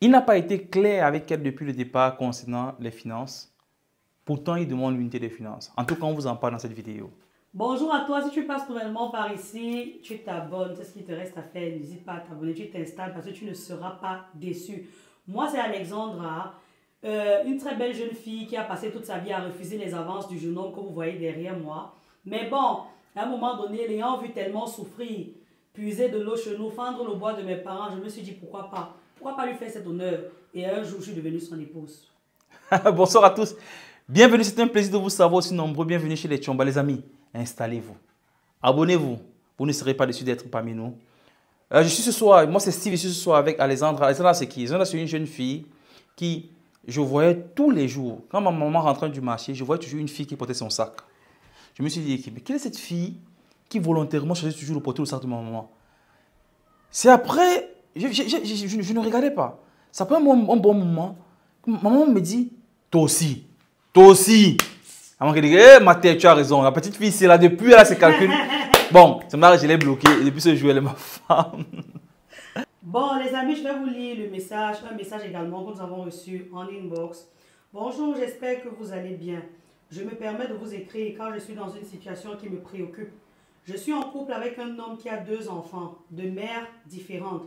Il n'a pas été clair avec elle depuis le départ concernant les finances. Pourtant, il demande l'unité des finances. En tout cas, on vous en parle dans cette vidéo. Bonjour à toi, si tu passes nouvellement par ici, tu t'abonnes, c'est ce qu'il te reste à faire, n'hésite pas à t'abonner, tu t'installes parce que tu ne seras pas déçu. Moi c'est Alexandra, une très belle jeune fille qui a passé toute sa vie à refuser les avances du jeune homme que vous voyez derrière moi. Mais bon, à un moment donné, l'ayant vu tellement souffrir, puiser de l'eau chez nous, fendre le bois de mes parents, je me suis dit pourquoi pas. Pourquoi pas lui faire cet honneur? Et un jour, je suis devenue son épouse. Bonsoir à tous. Bienvenue, c'est un plaisir de vous savoir aussi nombreux. Bienvenue chez les Tchomba, les amis. Installez-vous. Abonnez-vous. Vous ne serez pas déçus d'être parmi nous. Je suis ce soir, moi c'est Steve, je suis ce soir avec Alexandra. Alexandra, c'est qui? Alexandra, c'est une jeune fille qui, je voyais tous les jours. Quand ma maman rentrait du marché, je voyais toujours une fille qui portait son sac. Je me suis dit, mais quelle est cette fille qui volontairement choisit toujours de porter le sac de ma maman? C'est après, je ne regardais pas. Ça prend un bon moment. Maman me dit, toi aussi, toi aussi. Maman me dit, eh, ma tête, tu as raison. La petite fille, c'est là depuis, elle a ses calculs. Bon, c'est marrant, je l'ai bloquée. Et depuis ce jour, elle est ma femme. Bon, les amis, je vais vous lire le message, un message également que nous avons reçu en inbox. Bonjour, j'espère que vous allez bien. Je me permets de vous écrire car je suis dans une situation qui me préoccupe. Je suis en couple avec un homme qui a 2 enfants, de mères différentes.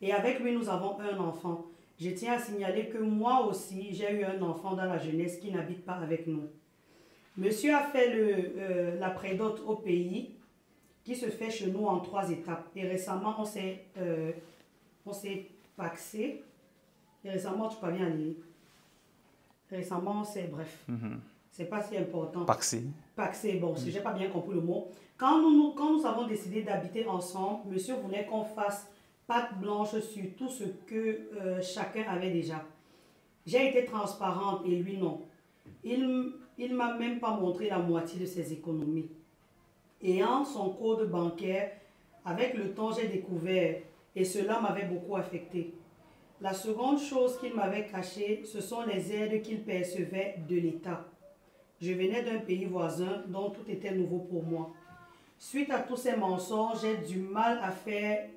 Et avec lui, nous avons un enfant. Je tiens à signaler que moi aussi, j'ai eu un enfant dans la jeunesse qui n'habite pas avec nous. Monsieur a fait la prédote au pays qui se fait chez nous en 3 étapes. Et récemment, on s'est paxé. Et récemment, tu parviens à lire. Récemment, c'est bref. C'est pas si important. Paxé. Paxé, bon, si j'ai pas bien compris le mot. Quand nous avons décidé d'habiter ensemble, monsieur voulait qu'on fasse patte blanche sur tout ce que chacun avait déjà. J'ai été transparente et lui non. Il m'a même pas montré la moitié de ses économies. Ayant son code bancaire, avec le temps, j'ai découvert et cela m'avait beaucoup affecté. La seconde chose qu'il m'avait cachée, ce sont les aides qu'il percevait de l'État. Je venais d'un pays voisin dont tout était nouveau pour moi. Suite à tous ces mensonges, j'ai du mal à faire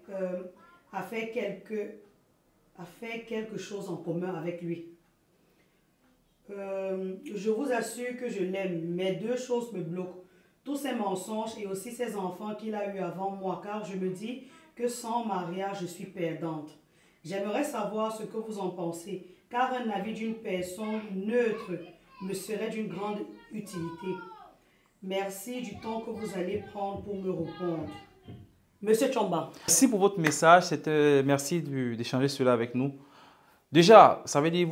quelque chose en commun avec lui. Je vous assure que je l'aime, mais 2 choses me bloquent. Tous ces mensonges et aussi ces enfants qu'il a eu avant moi, car je me dis que sans mariage, je suis perdante. J'aimerais savoir ce que vous en pensez, car un avis d'une personne neutre me serait d'une grande utilité. Merci du temps que vous allez prendre pour me répondre. Monsieur Tchomba. Merci pour votre message. Merci d'échanger cela avec nous. Déjà, ça veut dire que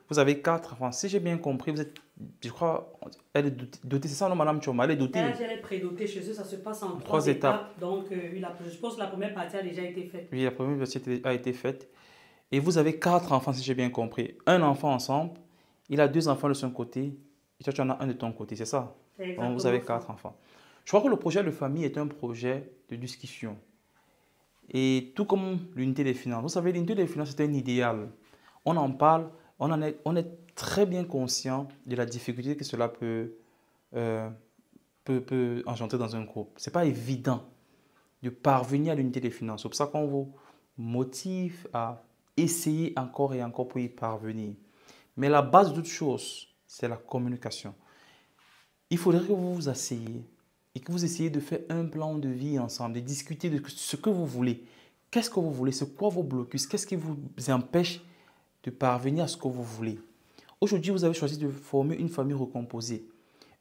vous avez 4 enfants. Si j'ai bien compris, vous êtes, je crois, elle est dotée, c'est ça, non, Madame Tchomba, elle est dotée. Elle est prédotée chez eux, ça se passe en 3 étapes. Donc, je pense que la première partie a déjà été faite. Oui, la première partie a été faite. Et vous avez 4 enfants, si j'ai bien compris. Un enfant ensemble, il a 2 enfants de son côté, et toi, tu en as un de ton côté, c'est ça? Donc, vous avez 4 enfants. Je crois que le projet de famille est un projet de discussion. Et tout comme l'unité des finances. Vous savez, l'unité des finances, c'est un idéal. On en parle, on est très bien conscient de la difficulté que cela peut engendrer dans un groupe. Ce n'est pas évident de parvenir à l'unité des finances. C'est pour ça qu'on vous motive à essayer encore et encore pour y parvenir. Mais la base de toute chose, c'est la communication. Il faudrait que vous vous asseyez et que vous essayez de faire un plan de vie ensemble, de discuter de ce que vous voulez. Qu'est-ce que vous voulez? C'est quoi vos blocus? Qu'est-ce qui vous empêche de parvenir à ce que vous voulez? Aujourd'hui, vous avez choisi de former une famille recomposée.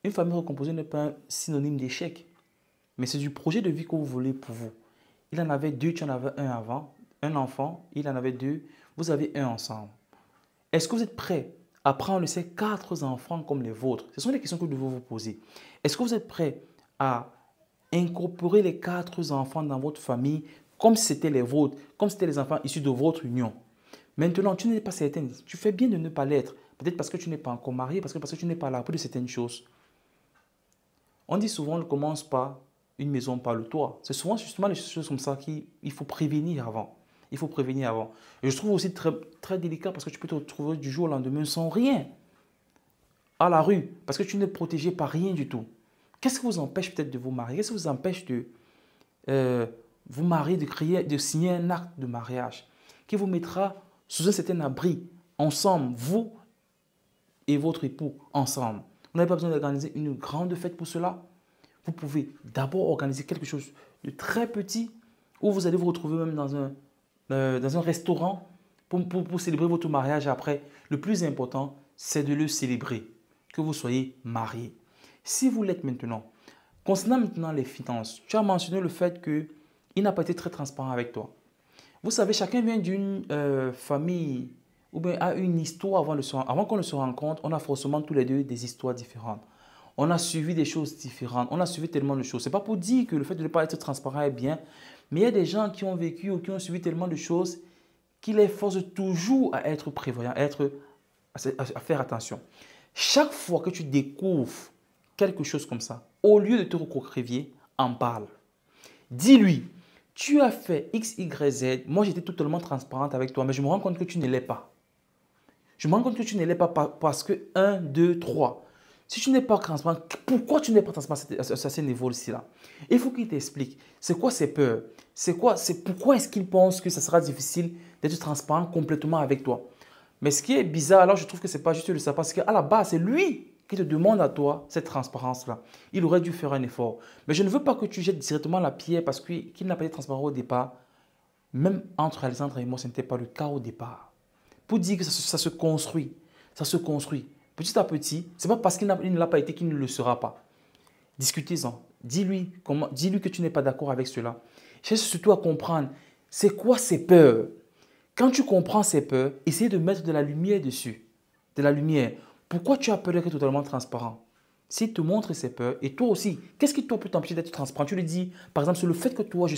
Une famille recomposée n'est pas un synonyme d'échec, mais c'est du projet de vie que vous voulez pour vous. Il en avait 2, tu en avais un avant, un enfant, il en avait 2, vous avez un ensemble. Est-ce que vous êtes prêt à prendre ces 4 enfants comme les vôtres? Ce sont les questions que vous devez vous poser. Est-ce que vous êtes prêt à incorporer les 4 enfants dans votre famille comme si c'était les vôtres, comme si c'était les enfants issus de votre union? Maintenant, tu n'es pas certaine. Tu fais bien de ne pas l'être. Peut-être parce que tu n'es pas encore marié, parce que tu n'es pas à l'abri de certaines choses. On dit souvent, on ne commence pas une maison par le toit. C'est souvent justement les choses comme ça qu'il faut prévenir avant. Il faut prévenir avant. Et je trouve aussi très, très délicat parce que tu peux te retrouver du jour au lendemain sans rien à la rue parce que tu n'es protégé par rien du tout. Qu'est-ce qui vous empêche peut-être de vous marier? Qu'est-ce qui vous empêche de vous marier, de signer un acte de mariage qui vous mettra sous un certain abri, ensemble, vous et votre époux, ensemble. Vous n'avez pas besoin d'organiser une grande fête pour cela. Vous pouvez d'abord organiser quelque chose de très petit où vous allez vous retrouver même dans un restaurant pour célébrer votre mariage après. Le plus important, c'est de le célébrer, que vous soyez mariés. Si vous l'êtes maintenant, concernant maintenant les finances, tu as mentionné le fait qu'il n'a pas été très transparent avec toi. Vous savez, chacun vient d'une famille ou bien a une histoire avant qu'on ne se rencontre. On a forcément tous les deux des histoires différentes. On a suivi des choses différentes. On a suivi tellement de choses. Ce n'est pas pour dire que le fait de ne pas être transparent est bien, mais il y a des gens qui ont vécu ou qui ont suivi tellement de choses qui les forcent toujours à être prévoyants, à faire attention. Chaque fois que tu découvres quelque chose comme ça, au lieu de te recroqueviller, en parle. Dis-lui, tu as fait X, Y, Z. Moi, j'étais totalement transparente avec toi, mais je me rends compte que tu ne l'es pas. Je me rends compte que tu ne l'es pas parce que 1, 2, 3. Si tu n'es pas transparent, pourquoi tu n'es pas transparent à ce niveau-ci là? Il faut qu'il t'explique. C'est quoi ses peurs? Pourquoi est-ce qu'il pense que ça sera difficile d'être transparent complètement avec toi? Mais ce qui est bizarre, alors je trouve que ce n'est pas juste de ça, parce qu'à la base, c'est lui qui te demande à toi cette transparence-là. Il aurait dû faire un effort. Mais je ne veux pas que tu jettes directement la pierre parce qu'il n'a pas été transparent au départ. Même entre Alexandre et moi, ce n'était pas le cas au départ. Pour dire que ça se construit. Ça se construit. Petit à petit, ce n'est pas parce qu'il ne l'a pas été qu'il ne le sera pas. Discutez-en. Dis-lui que tu n'es pas d'accord avec cela. Cherche surtout à comprendre c'est quoi ses peurs. Quand tu comprends ses peurs, essaye de mettre de la lumière dessus. De la lumière. Pourquoi tu as peur d'être totalement transparent? S'il te montre ses peurs, et toi aussi, qu'est-ce qui toi peut t'empêcher d'être transparent? Tu lui dis, par exemple, sur le fait que toi, je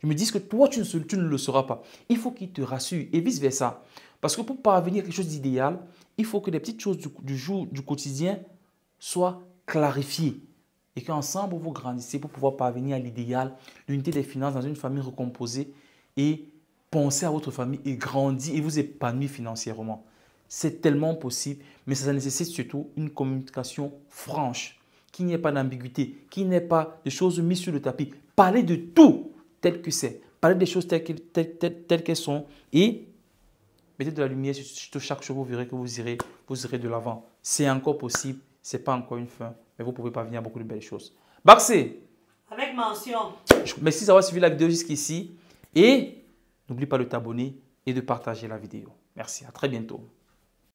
me dis que toi, tu ne le seras pas. Il faut qu'il te rassure et vice-versa. Parce que pour parvenir à quelque chose d'idéal, il faut que les petites choses du quotidien soient clarifiées. Et qu'ensemble, vous grandissez pour pouvoir parvenir à l'idéal, l'unité des finances dans une famille recomposée et penser à votre famille et grandir et vous épanouir financièrement. C'est tellement possible, mais ça nécessite surtout une communication franche, qu'il n'y ait pas d'ambiguïté, qu'il n'y ait pas de choses mises sur le tapis. Parlez de tout tel que c'est. Parlez des choses telles qu'elles sont et mettez de la lumière sur chaque chose, vous verrez que vous irez de l'avant. C'est encore possible, ce n'est pas encore une fin, mais vous pouvez parvenir à beaucoup de belles choses. Baxé! Avec mention. Merci d'avoir suivi la vidéo jusqu'ici et n'oublie pas de t'abonner et de partager la vidéo. Merci, à très bientôt.